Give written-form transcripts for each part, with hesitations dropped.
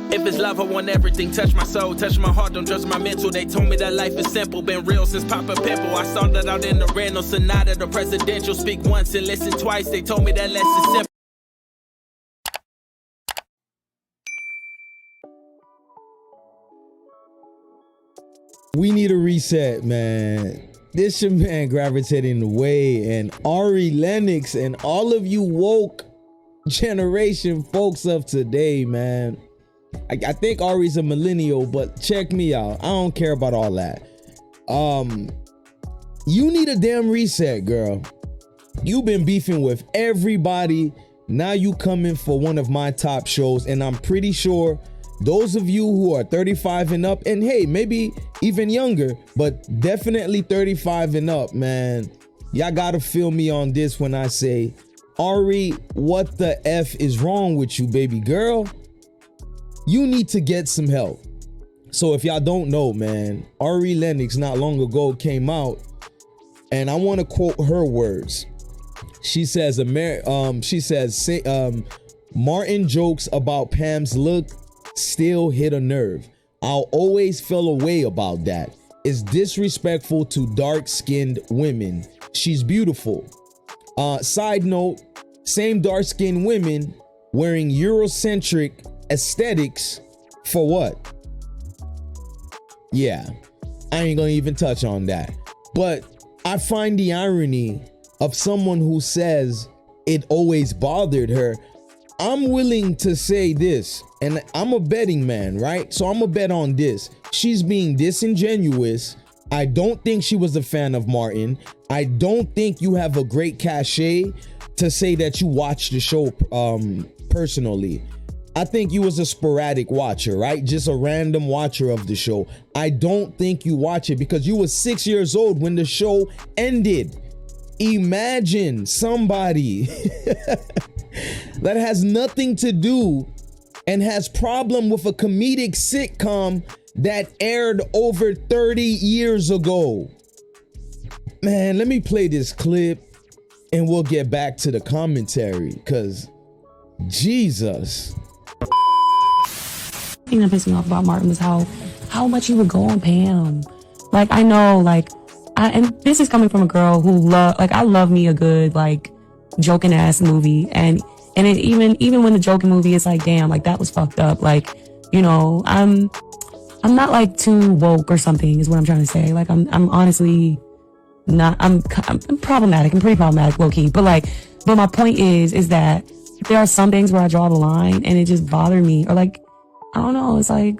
If it's love, I want everything. Touch my soul, touch my heart, don't judge my mental. They told me that life is simple, been real since Papa Pimple. I started out in the rental, Sonata, the presidential. Speak once and listen twice, they told me that less is simple. We need a reset, man. This your man gravitating away, and Ari Lennox and all of you woke generation folks of today, man. I think Ari's a millennial, but check me out. I don't care about all that. You need a damn reset, girl. You've been beefing with everybody. Now you coming for one of my top shows, and I'm pretty sure those of you who are 35 and up, and hey, maybe even younger, but definitely 35 and up, man, y'all gotta feel me on this when I say, Ari, what the F is wrong with you, baby girl? You need to get some help. So if y'all don't know, man, Ari Lennox not long ago came out, and I want to quote her words. She says, Martin jokes about Pam's look still hit a nerve. I'll always feel a way about that. It's disrespectful to dark-skinned women. She's beautiful. Side note, same dark-skinned women wearing Eurocentric aesthetics for what? Yeah, I ain't gonna even touch on that. But I find the irony of someone who says it always bothered her. I'm willing to say this, and I'm a betting man, right? So I'm gonna bet on this. She's being disingenuous. I don't think she was a fan of Martin. I don't think you have a great cachet to say that you watched the show personally. I think you was a sporadic watcher, right? Just a random watcher of the show. I don't think you watch it because you were 6 years old when the show ended. Imagine somebody that has nothing to do and has problem with a comedic sitcom that aired over 30 years ago. Man, let me play this clip and we'll get back to the commentary, because Jesus. The thing that pissed me off about Martin was how much he would go on Pam. Like, I know, like, and this is coming from a girl who I love me a good, like, joking ass movie, and it even when the joking movie is like, damn, like, that was fucked up. Like, you know, I'm not like too woke or something is what I'm trying to say. Like, I'm honestly not, I'm problematic. I'm pretty problematic, low key. But my point is that there are some things where I draw the line and it just bothered me, or like, I don't know, it's like,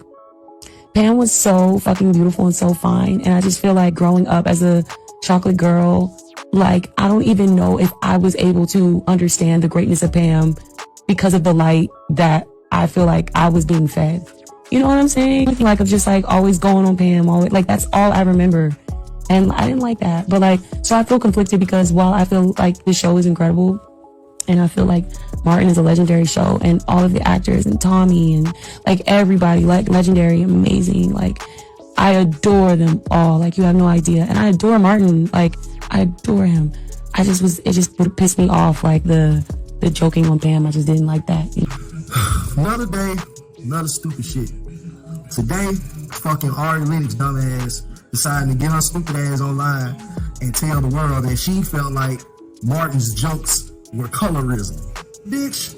Pam was so fucking beautiful and so fine, and I just feel like growing up as a chocolate girl, like, I don't even know if I was able to understand the greatness of Pam because of the light that I feel like I was being fed. You know what I'm saying? Like, of just like always going on Pam, always, like, that's all I remember. And I didn't like that. But like, so I feel conflicted because while I feel like the show is incredible, and I feel like Martin is a legendary show, and all of the actors and Tommy and like everybody, like, legendary, amazing. Like, I adore them all. Like, you have no idea. And I adore Martin. Like, I adore him. It just would piss me off. Like the joking on Pam. I just didn't like that. You know? Another day, another stupid shit. Today, fucking Ari Lennox dumbass decided to get her stupid ass online and tell the world that she felt like Martin's jokes were colorism. Bitch,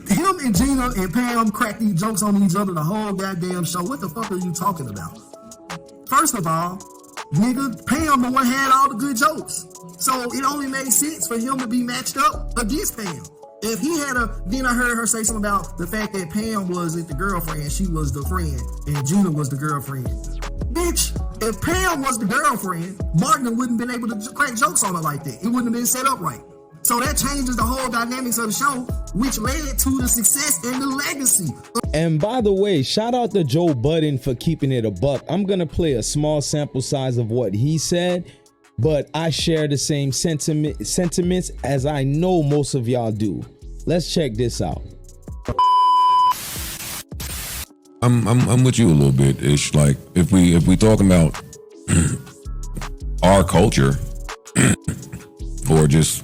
him and Gina and Pam cracked these jokes on each other the whole goddamn show. What the fuck are you talking about? First of all, nigga, Pam the one had all the good jokes. So it only made sense for him to be matched up against Pam. If he had then I heard her say something about the fact that Pam wasn't the girlfriend, she was the friend, and Gina was the girlfriend. Bitch, if Pam was the girlfriend, Martin wouldn't have been able to crack jokes on her like that. It wouldn't have been set up right. So that changes the whole dynamics of the show, which led to the success and the legacy. And by the way, shout out to Joe Budden for keeping it a buck. I'm going to play a small sample size of what he said, but I share the same sentiments as I know most of y'all do. Let's check this out. I'm with you a little bit. It's like, if we talking about our culture or just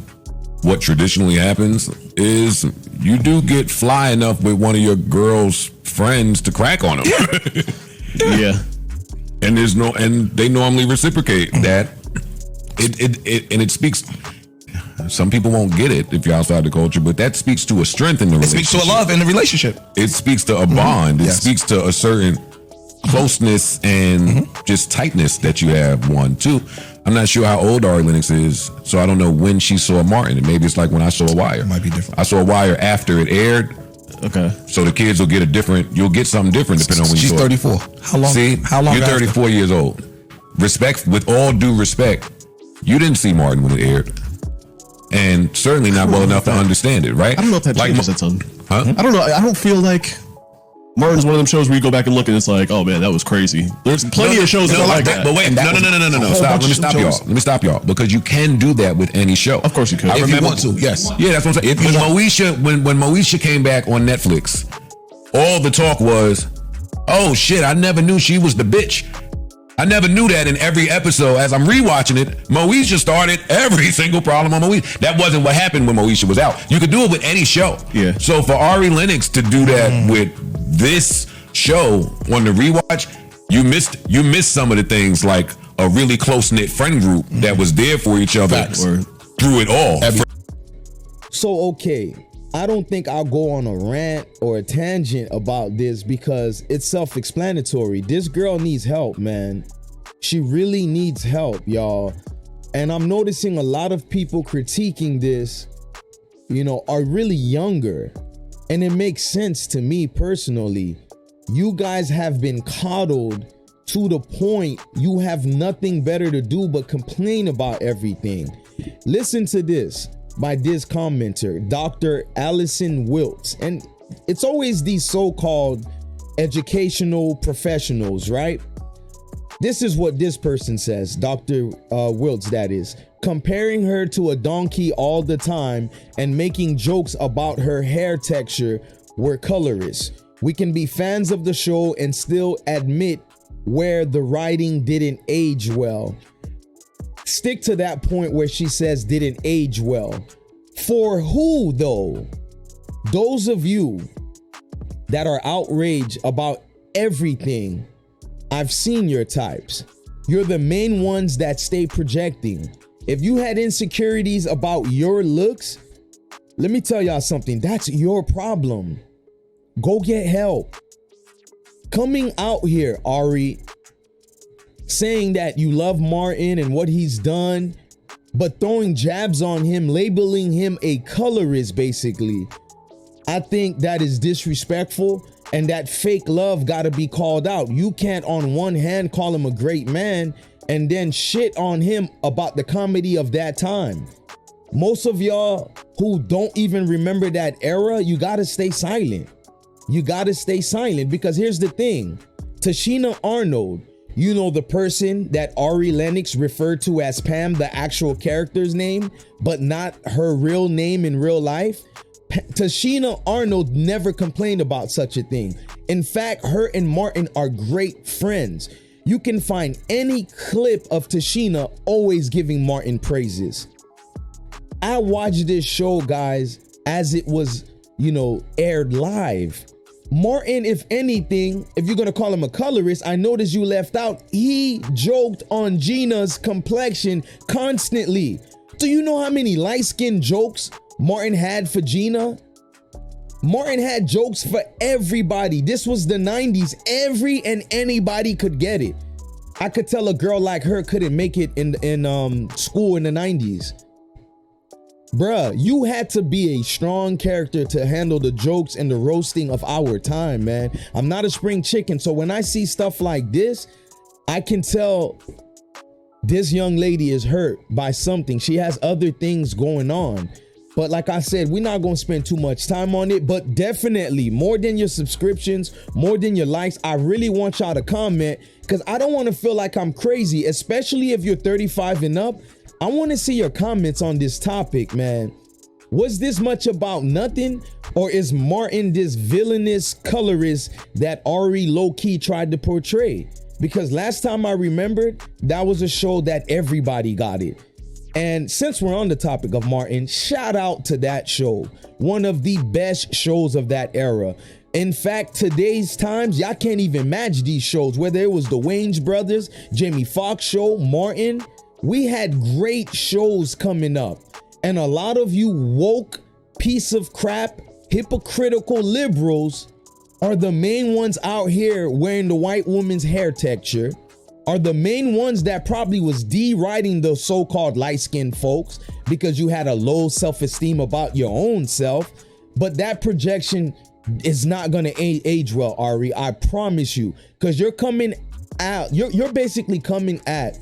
what traditionally happens, is you do get fly enough with one of your girl's friends to crack on them. Yeah. And they normally reciprocate that. It speaks. Some people won't get it if you're outside the culture, but that speaks to a strength in the relationship. It speaks to a love in the relationship. It speaks to a bond. It Yes. speaks to a certain closeness and just tightness that you have. One, two. I'm not sure how old Ari Lennox is, so I don't know when she saw Martin. And maybe it's like when I saw Wire. It might be different. I saw Wire after it aired, Okay. so the kids will get you'll get something different depending on when you She's saw 34. How long? See, How long? you're after? 34 years old. Respect, with all due respect, you didn't see Martin when it aired, and certainly not well enough to understand it, right? I don't know if that changes it, son. I don't know. I don't feel like Martin's one of them shows where you go back and look and it's like, oh man, that was crazy. There's plenty of shows that are like that. But wait, And that no. was a Stop. whole Let me bunch stop of y'all. shows. Let me stop y'all because you can do that with any show. Of course you could. I If you remember, want to, yes. Yeah, that's what I'm saying. When Moesha came back on Netflix, all the talk was, oh shit, I never knew she was the bitch. I never knew that in every episode. As I'm rewatching it, Moesha started every single problem on Moesha. That wasn't what happened when Moesha was out. You could do it with any show. Yeah. So for Ari Lennox to do that with this show on the rewatch, you missed some of the things, like a really close-knit friend group that was there for each other through it all. So, okay, I don't think I'll go on a rant or a tangent about this because it's self-explanatory. This girl needs help, man. She really needs help, y'all. And I'm noticing a lot of people critiquing this, are really younger. And it makes sense to me personally. You guys have been coddled to the point you have nothing better to do but complain about everything. Listen to this by this commenter, Dr. Allison Wiltz. And it's always these so-called educational professionals, right? This is what this person says, Dr. Wiltz, that is. Comparing her to a donkey all the time and making jokes about her hair texture were colorists. We can be fans of the show and still admit where the writing didn't age well. Stick to that point where she says didn't age well. For who though? Those of you that are outraged about everything. I've seen your types. You're the main ones that stay projecting. If you had insecurities about your looks, let me tell y'all something. That's your problem. Go get help. Coming out here, Ari, saying that you love Martin and what he's done, but throwing jabs on him, labeling him a colorist, basically. I think that is disrespectful, and that fake love gotta be called out. You can't on one hand call him a great man and then shit on him about the comedy of that time. Most of y'all who don't even remember that era, you gotta stay silent. You gotta stay silent because here's the thing. Tashina Arnold, the person that Ari Lennox referred to as Pam, the actual character's name, but not her real name in real life. Tashina Arnold never complained about such a thing. In fact, her and Martin are great friends. You can find any clip of Tashina always giving Martin praises. I watched this show, guys, as it was, aired live. Martin, if anything, if you're gonna call him a colorist, I noticed you left out, he joked on Gina's complexion constantly. Do you know how many light-skinned jokes Martin had for Gina? Martin had jokes for everybody. This was the 90s. Every and anybody could get it. I could tell a girl like her couldn't make it in school in the 90s. Bruh, you had to be a strong character to handle the jokes and the roasting of our time, man. I'm not a spring chicken, so when I see stuff like this, I can tell this young lady is hurt by something. She has other things going on. But like I said, we're not going to spend too much time on it, but definitely more than your subscriptions, more than your likes, I really want y'all to comment because I don't want to feel like I'm crazy, especially if you're 35 and up. I want to see your comments on this topic, man. Was this much about nothing, or is Martin this villainous colorist that Ari low-key tried to portray? Because last time I remembered, that was a show that everybody got it. And since we're on the topic of Martin, shout out to that show. One of the best shows of that era. In fact, today's times, y'all can't even match these shows. Whether it was the Wayans brothers, Jamie Foxx show, Martin, we had great shows coming up. And a lot of you woke piece of crap, hypocritical liberals are the main ones out here wearing the white woman's hair texture, are the main ones that probably was deriding the so-called light-skinned folks because you had a low self-esteem about your own self. But that projection is not going to age well, Ari. I promise you, because you're coming out, you're basically coming at,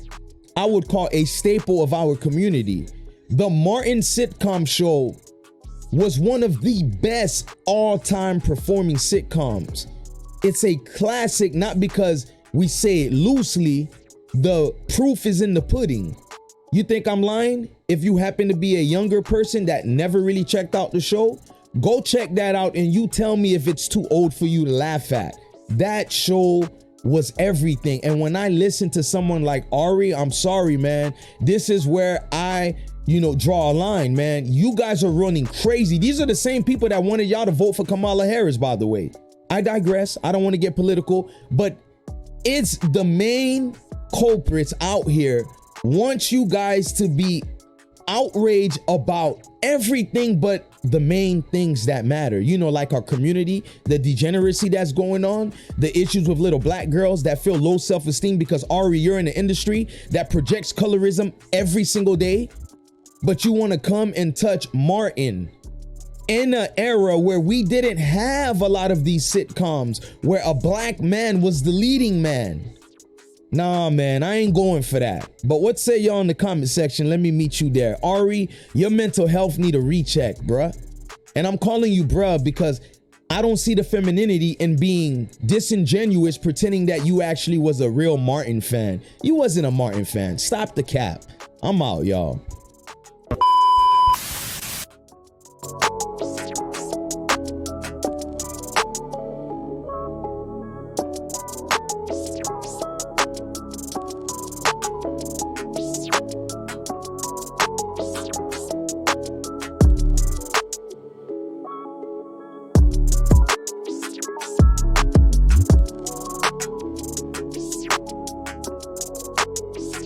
I would call a staple of our community. The Martin sitcom show was one of the best all-time performing sitcoms. It's a classic, not because we say it loosely. The proof is in the pudding. You think I'm lying? If you happen to be a younger person that never really checked out the show, go check that out and you tell me if it's too old for you to laugh at. That show was everything. And when I listen to someone like Ari, I'm sorry, man. This is where I, draw a line, man. You guys are running crazy. These are the same people that wanted y'all to vote for Kamala Harris, by the way. I digress. I don't want to get political, but it's the main culprits out here want you guys to be outraged about everything but the main things that matter. Like our community, the degeneracy that's going on, the issues with little black girls that feel low self-esteem because, Ari, you're in an industry that projects colorism every single day, but you want to come and touch Martin in an era where we didn't have a lot of these sitcoms where a black man was the leading man. Nah, man, I ain't going for that. But what say y'all in the comment section? Let me meet you there. Ari, your mental health need a recheck, bruh. And I'm calling you bruh because I don't see the femininity in being disingenuous, pretending that you actually was a real Martin fan. You wasn't a Martin fan. Stop the cap. I'm out, y'all.